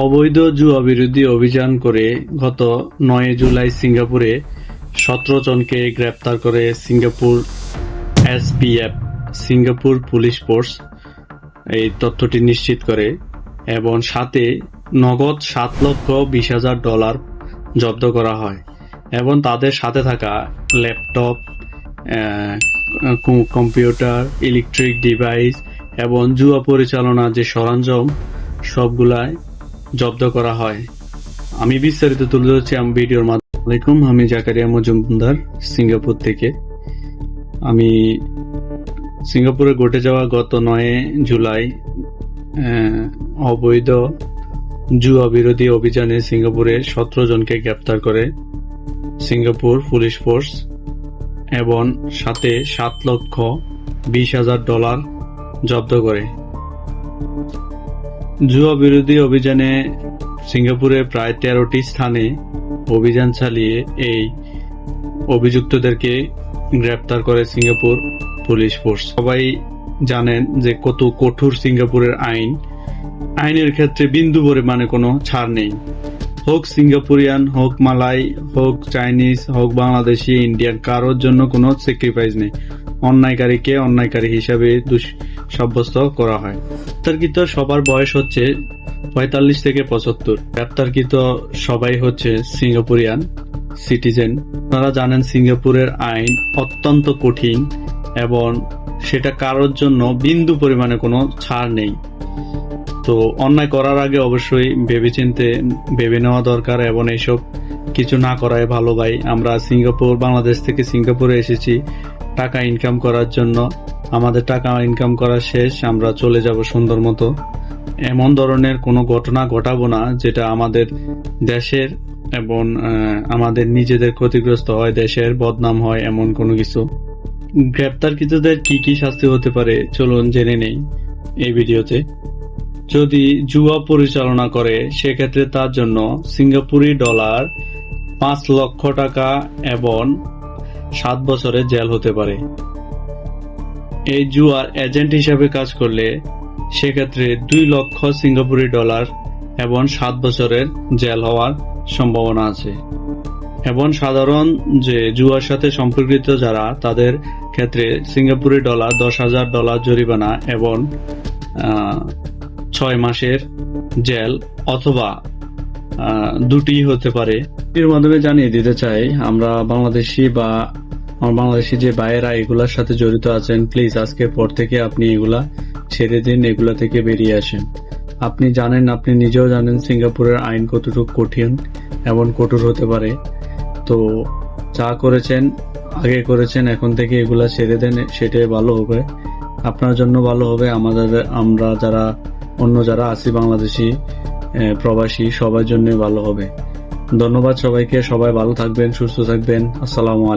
অবৈধ জুয়া বিরোধী অভিযান করে গত ৯ জুলাই সিঙ্গাপুরে ১৭ জনকে গ্রেপ্তার করে Singapore SPF Singapore police force এই তথ্যটি নিশ্চিত করে এবং সাথে নগদ $7,20,000 জব্দ করা হয় এবং তাদের সাথে থাকা ল্যাপটপ, কম্পিউটার, ইলেকট্রিক ডিভাইস এবং জুয়া পরিচালনার যে সরঞ্জাম সবগুলাই জব্দ করা হয়। আমি বিস্তারিত তুলে ধরছি আমি ভিডিওর মাধ্যমে। আমি জাকারিয়া মজুমদার সিঙ্গাপুর থেকে। আমি সিঙ্গাপুরে ঘটে যাওয়া গত ৯ জুলাই অবৈধ জুয়া বিরোধী অভিযানে সিঙ্গাপুরে ১৭ জনকে গ্রেপ্তার করে সিঙ্গাপুর পুলিশ ফোর্স এবং সাথে $7,20,000 জব্দ করে। জুয়া বিরোধী অভিযানে সিঙ্গাপুরে প্রায় ১৩টি স্থানে অভিযান চালিয়ে এই অভিযুক্তদেরকে গ্রেপ্তার করে সিঙ্গাপুর পুলিশ ফোর্স। সবাই জানেন যে কত কঠোর সিঙ্গাপুরের আইনের ক্ষেত্রে বিন্দু পরিমাণে কোনো ছাড় নেই। হোক সিঙ্গাপুরিয়ান, হোক মালাই, হোক চাইনিজ, হোক বাংলাদেশি, ইন্ডিয়ান, কারোর জন্য কোনো স্যাক্রিফাইস নেই। অন্যায়কারীকে অন্যায়কারী হিসাবে সাব্যস্ত করা হয়। গ্রেপ্তারকৃত সবার বয়স হচ্ছে ৪৫ থেকে ৭৫। গ্রেপ্তারকৃত সবাই হচ্ছে সিঙ্গাপুরিয়ান সিটিজেন। আপনারা জানেন সিঙ্গাপুরের আইন অত্যন্ত কঠিন এবং সেটা কারোর জন্য বিন্দু পরিমাণে কোনো ছাড় নেই। তো অন্যায় করার আগে অবশ্যই ভেবে নেওয়া দরকার এবং এইসব কিছু না করাই ভালো ভাই। আমরা বাংলাদেশ থেকে সিঙ্গাপুরে এসেছি টাকা ইনকাম করার জন্য। আমাদের টাকা ইনকাম করা শেষ, আমরা চলে যাব সুন্দর মতো। এমন ধরনের কোনো ঘটনা ঘটাবো না যেটা আমাদের দেশের এবং আমাদের নিজেদের ক্ষতিগ্রস্ত হয়, দেশের বদনাম হয়, এমন কোনো কিছু। গ্রেপ্তারকৃতদের কি কি শাস্তি হতে পারে চলুন জেনে নেই এই ভিডিওতে। যদি জুয়া পরিচালনা করে সেক্ষেত্রে তার জন্য সিঙ্গাপুরি ডলার ৫ লক্ষ টাকা এবং ৭ বছরের জেল হতে পারে। এই জুয়ার এজেন্ট হিসাবে কাজ করলে সেক্ষেত্রে ২ লক্ষ সিঙ্গাপুরি ডলার এবং ৭ বছরের জেল হওয়ার সম্ভাবনা আছে। এবং সাধারণ যে জুয়ার সাথে সম্পর্কিত যারা, তাদের ক্ষেত্রে সিঙ্গাপুরি ডলার $১০,০০০ জরিমানা এবং ৬ মাসের জেল অথবা দুটি হতে পারে। এর মাধ্যমে জানিয়ে দিতে চাই, আমরা বাংলাদেশি বা বাংলাদেশি যে ভাইয়েরা এগুলার সাথে জড়িত আছেন, প্লিজ আজকের পর থেকে আপনি এগুলা ছেড়ে দিন, এগুলা থেকে বেরিয়ে আসেন। আপনি জানেন, আপনি নিজেও জানেন সিঙ্গাপুরের আইন কতটুকু কঠিন এবং কঠোর হতে পারে। তো যা করেছেন আগে করেছেন, এখন থেকে এগুলা ছেড়ে দেন, সেটাই ভালো হবে, আপনার জন্য ভালো হবে, আমরা যারা অন্য যারা আছি বাংলাদেশি প্রবাসী সবার জন্য ভালো হবে। ধন্যবাদ সবাইকে, সবাই ভালো থাকবেন, সুস্থ থাকবেন। আসসালামু আলাইকুম।